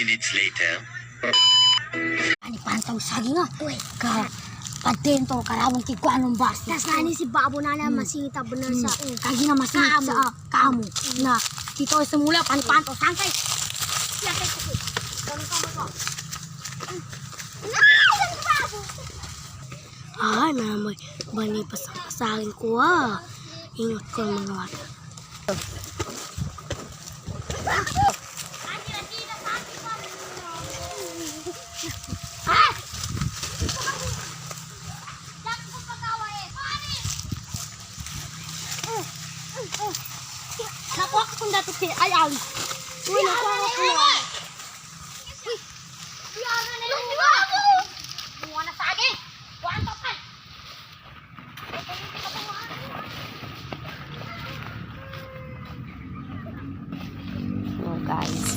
minutes later. Ani pantang sagi nga. Ka patento karawang ti kuanong bas. Tas nani si babo na masingit bener sa Kagi nga masingit sa kamu. Na dito sa mula panpanto sangkay. Na may bani pasang-pasangin ko Ingat ko ang mga wata. Nakuha ko kung dato si Ayali. Uy, nakuha ko kung guys.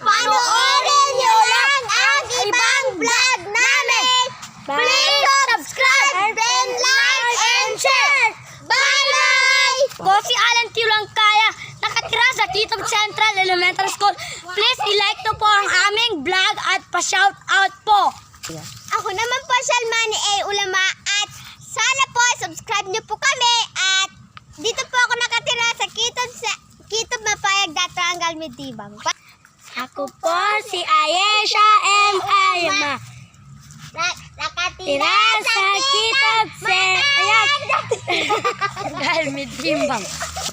Panoorin nyo lang ang ibang vlog namin. Please subscribe, then like and share. Bye-bye! Ko si Alan Q lang kaya nakatira sa Titog Central Elementary School. Please i-like to po ang aming vlog at pa-shout out po. Ako naman po, Salmani A. Ulama, at sana po subscribe niyo po kami, at dito po ako nakatira sa Kitob Mapayag Datrangal Medibang. Ako po si Ayesha M. Ayama. Nakatira Tira sa Titog Central Elementary School.